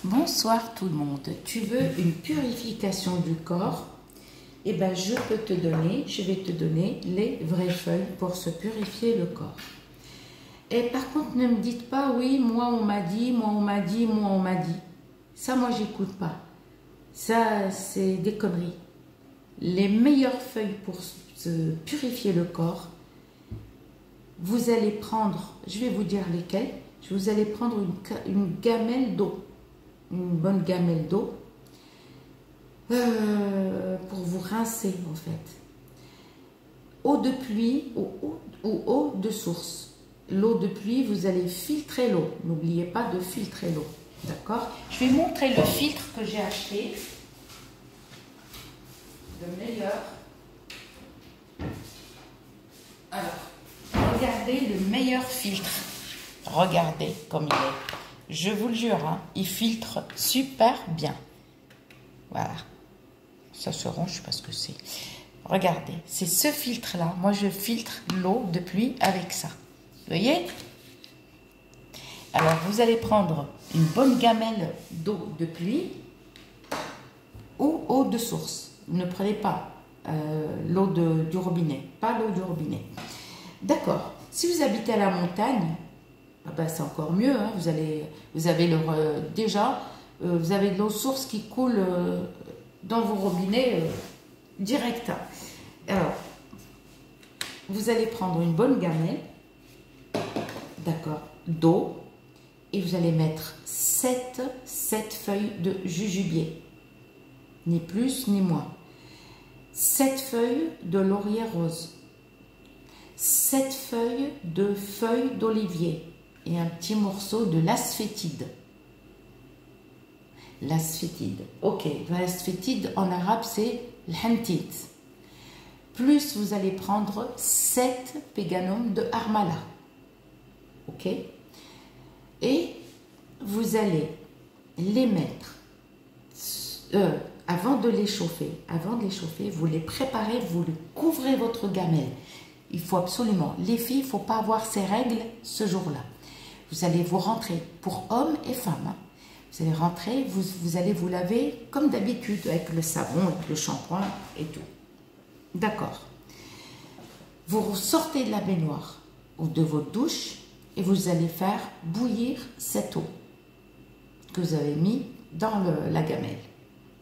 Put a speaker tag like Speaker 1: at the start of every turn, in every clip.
Speaker 1: Bonsoir tout le monde. Tu veux une purification du corps? Eh bien, je vais te donner les vraies feuilles pour se purifier le corps. Et par contre, ne me dites pas, oui, moi on m'a dit, moi on m'a dit, moi on m'a dit. Ça, moi, j'écoute pas. Ça, c'est des conneries. Les meilleures feuilles pour se purifier le corps, vous allez prendre, je vais vous dire lesquelles, vous allez prendre une gamelle d'eau, une bonne gamelle d'eau, pour vous rincer en fait. Eau de pluie ou eau de source. L'eau de pluie, vous allez filtrer l'eau. N'oubliez pas de filtrer l'eau. D'accord? Je vais montrer le filtre que j'ai acheté. Le meilleur. Alors, regardez le meilleur filtre. Regardez comme il est. Je vous le jure, hein, il filtre super bien. Voilà. Ça se range, je ne sais pas ce que c'est. Regardez, c'est ce filtre-là. Moi, je filtre l'eau de pluie avec ça. Vous voyez? Alors, vous allez prendre une bonne gamelle d'eau de pluie ou eau de source. Ne prenez pas l'eau du robinet. Pas l'eau du robinet. D'accord. Si vous habitez à la montagne, ben c'est encore mieux. Hein. Vous avez de l'eau source qui coule dans vos robinets direct. Alors, vous allez prendre une bonne gamelle, d'accord, d'eau, et vous allez mettre 7 feuilles de jujubier, ni plus ni moins. 7 feuilles de laurier rose, 7 feuilles d'olivier et un petit morceau de l'asphétide. L'asphétide, ok, l'asphétide en arabe c'est l'hantit. Plus vous allez prendre 7 péganums de harmala, ok, et vous allez les mettre avant de les chauffer, vous les préparez, vous les couvrez votre gamelle. Il faut absolument, les filles, il ne faut pas avoir ces règles ce jour-là. Vous allez vous rentrer pour hommes et femmes. Hein. Vous allez rentrer, vous allez vous laver comme d'habitude avec le savon, avec le shampoing et tout. D'accord. Vous sortez de la baignoire ou de votre douche et vous allez faire bouillir cette eau que vous avez mis dans la gamelle.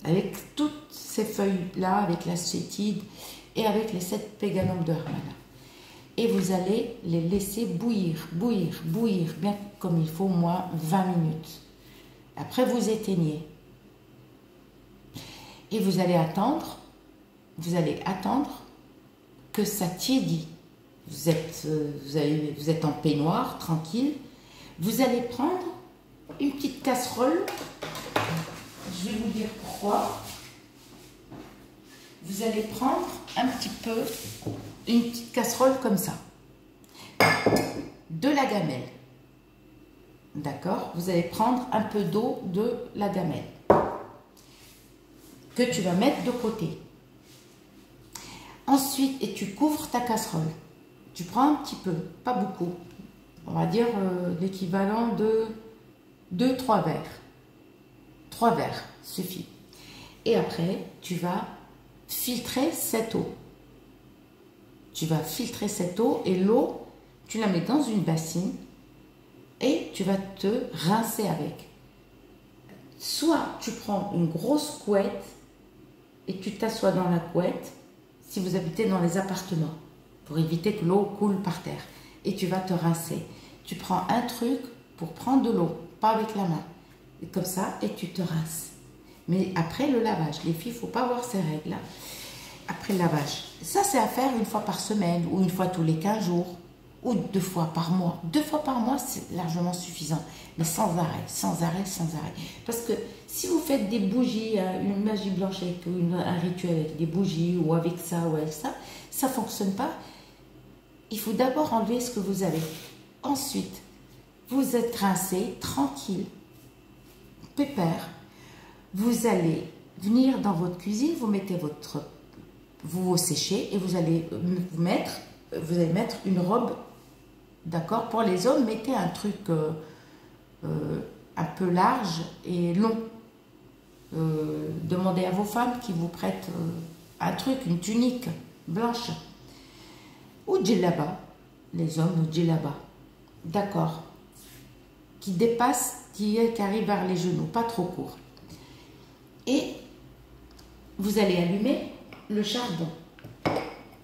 Speaker 1: Avec toutes ces feuilles-là, avec l'asphétide et avec les 7 péganums de harmala. Et vous allez les laisser bouillir, bien comme il faut, au moins 20 minutes. Après, vous éteignez. Et vous allez attendre que ça tiédit. Vous êtes en peignoir, tranquille. Vous allez prendre une petite casserole. Je vais vous dire pourquoi. Vous allez prendre une petite casserole comme ça, de la gamelle. D'accord? Vous allez prendre un peu d'eau de la gamelle que tu vas mettre de côté. Ensuite, et tu couvres ta casserole. Tu prends un petit peu, pas beaucoup. On va dire l'équivalent de 2-3 verres. 3 verres suffit. Et après, tu vas filtrer cette eau. Tu vas filtrer cette eau et l'eau, tu la mets dans une bassine et tu vas te rincer avec. Soit tu prends une grosse couette et tu t'assois dans la couette si vous habitez dans les appartements pour éviter que l'eau coule par terre et tu vas te rincer. Tu prends un truc pour prendre de l'eau, pas avec la main, et comme ça, et tu te rinces. Mais après le lavage, les filles, il ne faut pas avoir ces règles-là. Après le lavage, ça c'est à faire une fois par semaine ou une fois tous les 15 jours ou 2 fois par mois. 2 fois par mois, c'est largement suffisant, mais sans arrêt. Parce que si vous faites des bougies, une magie blanche avec un rituel avec des bougies ou avec ça ou avec ça, ça ne fonctionne pas. Il faut d'abord enlever ce que vous avez. Ensuite, vous êtes rincé, tranquille, pépère. Vous allez venir dans votre cuisine, vous mettez vous séchez et vous allez mettre une robe, d'accord? Pour les hommes, mettez un truc un peu large et long. Demandez à vos femmes qui vous prêtent un truc, une tunique blanche. Ou djellaba, les hommes ou djellaba. D'accord. Qui dépasse, qui arrive vers les genoux, pas trop court. Et vous allez allumer le charbon.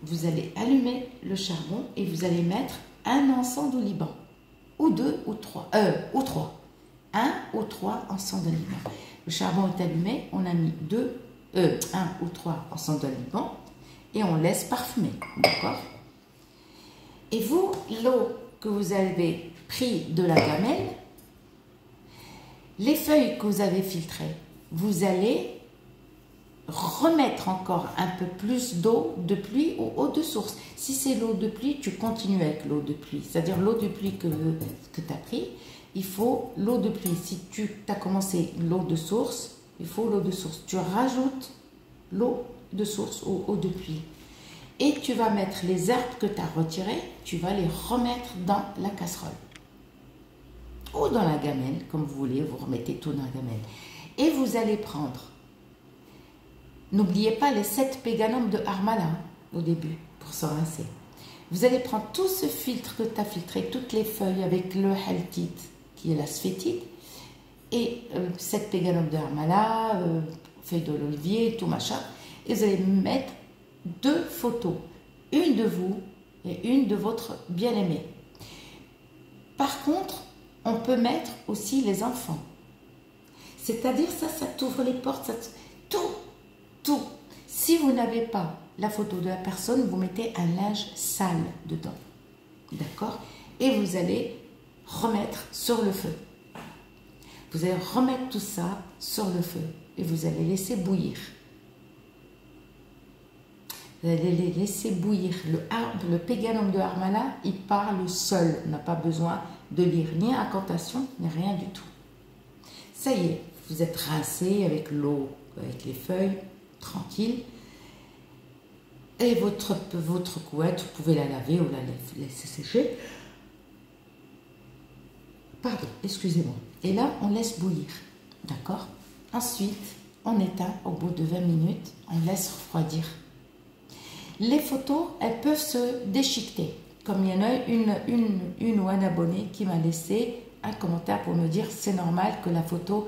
Speaker 1: Vous allez allumer le charbon et vous allez mettre un encens de Liban. Ou deux, ou trois. Ou trois. Un ou trois encens de Liban. Le charbon est allumé, on a mis un ou trois encens de Liban et on laisse parfumer. D'accord? Et vous, l'eau que vous avez pris de la gamelle, les feuilles que vous avez filtrées, vous allez remettre encore un peu plus d'eau de pluie ou eau de source. Si c'est l'eau de pluie, tu continues avec l'eau de pluie. C'est-à-dire l'eau de pluie que tu as pris, il faut l'eau de pluie. Si tu as commencé l'eau de source, il faut l'eau de source. Tu rajoutes l'eau de source ou eau de pluie. Et tu vas mettre les herbes que tu as retirées, tu vas les remettre dans la casserole. Ou dans la gamelle, comme vous voulez, vous remettez tout dans la gamelle. Et vous allez prendre, n'oubliez pas les 7 péganums de Harmala au début, pour se rincer. Vous allez prendre tout ce filtre que tu as filtré, toutes les feuilles avec le haltite, qui est la sphétite, et 7 péganums de Harmala, feuilles de l'olivier, tout machin. Et vous allez mettre 2 photos, une de vous et une de votre bien-aimé. Par contre, on peut mettre aussi les enfants. C'est-à-dire ça t'ouvre les portes, tout. Si vous n'avez pas la photo de la personne, vous mettez un linge sale dedans. D'accord? Et vous allez remettre sur le feu. Vous allez remettre tout ça sur le feu et vous allez laisser bouillir. Vous allez les laisser bouillir. Le péganum de Harmala, il parle seul. On n'a pas besoin de lire ni incantation, ni rien du tout. Ça y est, vous êtes rincé avec l'eau, avec les feuilles, tranquille. Et votre couette, vous pouvez la laver ou la laisser sécher. Pardon, excusez-moi. Et là, on laisse bouillir. D'accord? Ensuite, on éteint au bout de 20 minutes, on laisse refroidir. Les photos, elles peuvent se déchiqueter. Comme il y en a une ou un abonné qui m'a laissé un commentaire pour me dire c'est normal que la photo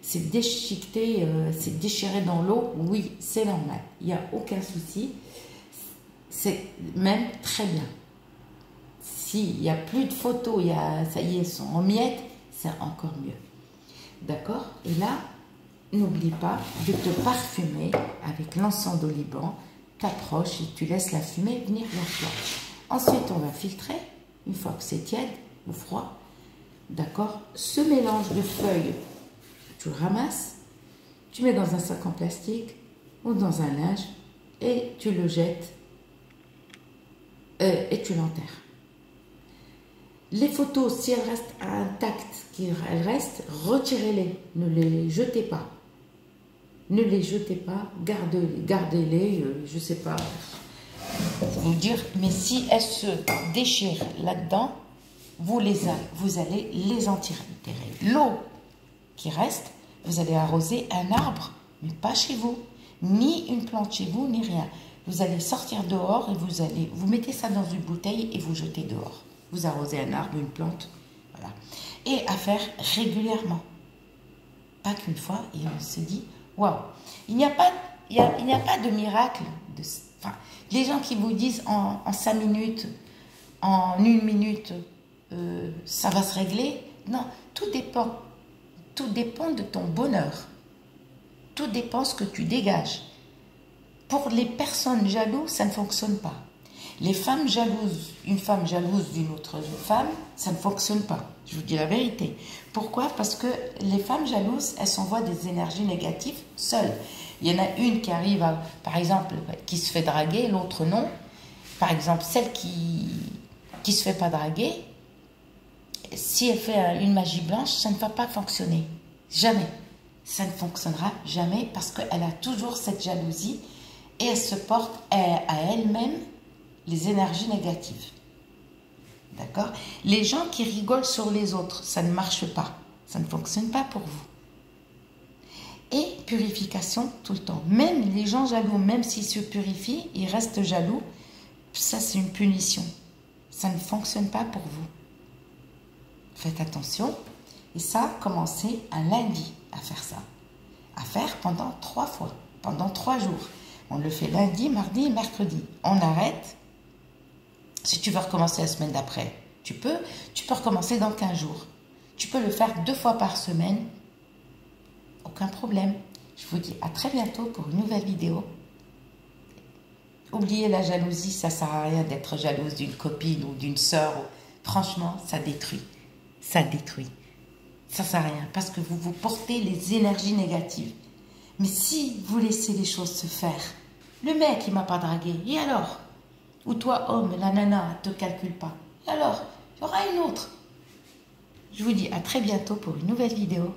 Speaker 1: s'est déchiquetée, s'est déchirée dans l'eau. Oui, c'est normal. Il n'y a aucun souci. C'est même très bien. S'il n'y a plus de photos, ça y est, elles sont en miettes, c'est encore mieux. D'accord? Et là, n'oublie pas de te parfumer avec l'encens de Liban. T'approches et tu laisses la fumée venir vers toi. Ensuite, on va filtrer, une fois que c'est tiède ou froid. D'accord? Ce mélange de feuilles, tu le ramasses, tu mets dans un sac en plastique ou dans un linge et tu le jettes et tu l'enterres. Les photos, si elles restent intactes, elles restent, retirez-les, ne les jetez pas. Ne les jetez pas, gardez-les, je ne sais pas vous dire, mais si elles se déchirent là-dedans, vous allez les enterrer. L'eau qui reste, vous allez arroser un arbre, mais pas chez vous, ni une plante chez vous, ni rien. Vous allez sortir dehors et vous mettez ça dans une bouteille et vous jetez dehors. Vous arrosez un arbre, une plante, voilà. Et à faire régulièrement. Pas qu'une fois, et on se dit, waouh, il n'y a pas de miracle. Les gens qui vous disent en 5 minutes, en 1 minute, ça va se régler. Non, tout dépend. Tout dépend de ton bonheur. Tout dépend de ce que tu dégages. Pour les personnes jalouses, ça ne fonctionne pas. Les femmes jalouses, une femme jalouse d'une autre femme, ça ne fonctionne pas. Je vous dis la vérité. Pourquoi? Parce que les femmes jalouses, elles s'envoient des énergies négatives seules. Il y en a une qui arrive, par exemple, qui se fait draguer, l'autre non. Par exemple, celle qui se fait pas draguer, si elle fait une magie blanche, ça ne va pas fonctionner. Jamais. Ça ne fonctionnera jamais parce qu'elle a toujours cette jalousie et elle se porte à elle-même les énergies négatives. D'accord? Les gens qui rigolent sur les autres, ça ne marche pas. Ça ne fonctionne pas pour vous. Et purification tout le temps. Même les gens jaloux, même s'ils se purifient, ils restent jaloux. Ça, c'est une punition. Ça ne fonctionne pas pour vous. Faites attention. Et ça, commencez un lundi à faire ça. À faire pendant 3 fois, pendant 3 jours. On le fait lundi, mardi et mercredi. On arrête. Si tu veux recommencer la semaine d'après, tu peux recommencer dans 15 jours. Tu peux le faire 2 fois par semaine. Aucun problème. Je vous dis à très bientôt pour une nouvelle vidéo. Oubliez la jalousie, ça ne sert à rien d'être jalouse d'une copine ou d'une sœur. Franchement, ça détruit. Ça détruit. Ça ne sert à rien parce que vous portez les énergies négatives. Mais si vous laissez les choses se faire, le mec, il ne m'a pas dragué, et alors? Ou toi, homme, la nana, ne te calcule pas. Et alors? Il y aura une autre. Je vous dis à très bientôt pour une nouvelle vidéo.